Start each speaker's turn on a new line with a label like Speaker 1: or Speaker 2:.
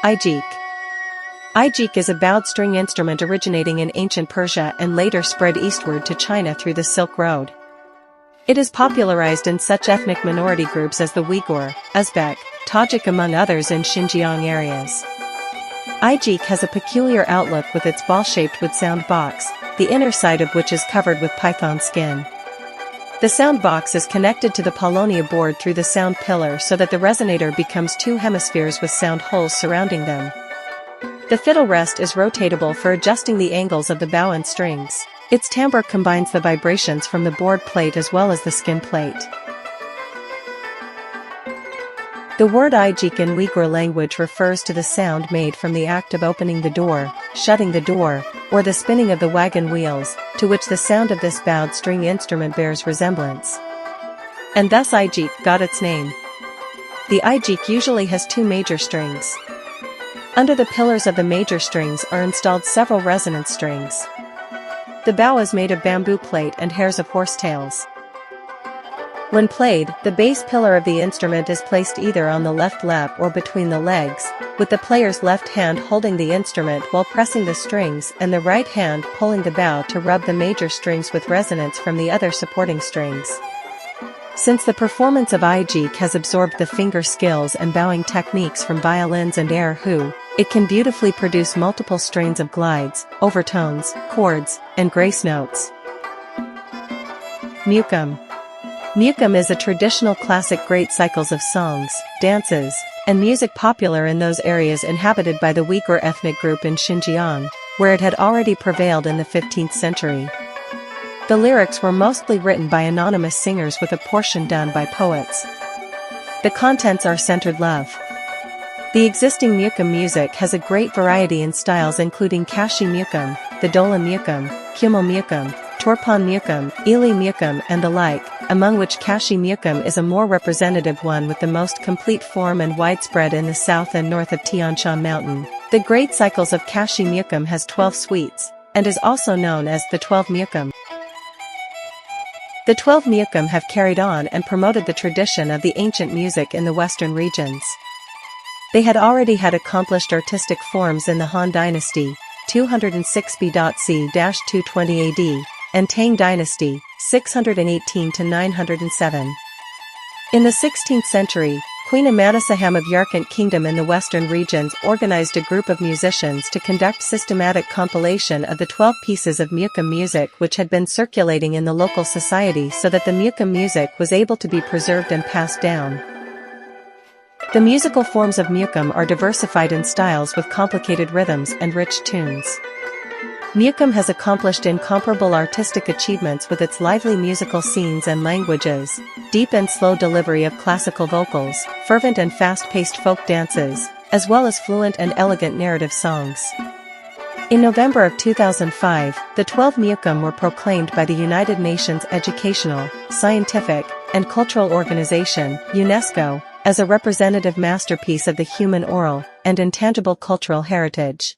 Speaker 1: Aijieke. Aijieke is a bowed string instrument originating in ancient Persia and later spread eastward to China through the Silk Road. It is popularized in such ethnic minority groups as the Uyghur, Ozbek, Tajik among others in Xinjiang areas. Aijieke has a peculiar outlook with its ball-shaped wood sound box, the inner side of which is covered with python skin. The sound box is connected to the paulownia board through the sound pillar so that the resonator becomes two hemispheres with sound holes surrounding them. The fiddle rest is rotatable for adjusting the angles of the bow and strings. Its timbre combines the vibrations from the board plate as well as the skin plate. The word Aijieke in Uyghur language refers to the sound made from the act of opening the door, shutting the door, or the spinning of the wagon wheels, to which the sound of this bowed string instrument bears resemblance. And thus Aijieke got its name. The Aijieke usually has two major strings. Under the pillars of the major strings are installed several resonance strings. The bow is made of bamboo plate and hairs of horsetails. When played, the bass pillar of the instrument is placed either on the left lap or between the legs, with the player's left hand holding the instrument while pressing the strings and the right hand pulling the bow to rub the major strings with resonance from the other supporting strings. Since the performance of Aijieke has absorbed the finger skills and bowing techniques from violins and erhu, it can beautifully produce multiple strains of glides, overtones, chords, and grace notes. Muqam. Muqam is a traditional classic great cycles of songs, dances, and music popular in those areas inhabited by the Uyghur ethnic group in Xinjiang, where it had already prevailed in the 15th century. The lyrics were mostly written by anonymous singers with a portion done by poets. The contents are centered love. The existing Muqam music has a great variety in styles including Kashi Muqam, the Dola Muqam, Kumo Muqam, Torpan Muqam, Ili Muqam and the like, among which Kashi Muqam is a more representative one with the most complete form and widespread in the south and north of Tian Shan Mountain. The great cycles of Kashi Muqam has 12 suites, and is also known as the 12 Muqam. The 12 Muqam have carried on and promoted the tradition of the ancient music in the western regions. They had already had accomplished artistic forms in the Han Dynasty, 206 BC-220 AD, and Tang Dynasty, 618 to 907. In the 16th century, Queen Amanasaham of Yarkand Kingdom in the western regions organized a group of musicians to conduct systematic compilation of the 12 pieces of Muqam music which had been circulating in the local society so that the Muqam music was able to be preserved and passed down. The musical forms of Muqam are diversified in styles with complicated rhythms and rich tunes. Muqam has accomplished incomparable artistic achievements with its lively musical scenes and languages, deep and slow delivery of classical vocals, fervent and fast-paced folk dances, as well as fluent and elegant narrative songs. In November of 2005, the 12 Muqam were proclaimed by the United Nations Educational, Scientific, and Cultural Organization, UNESCO, as a representative masterpiece of the human oral and intangible cultural heritage.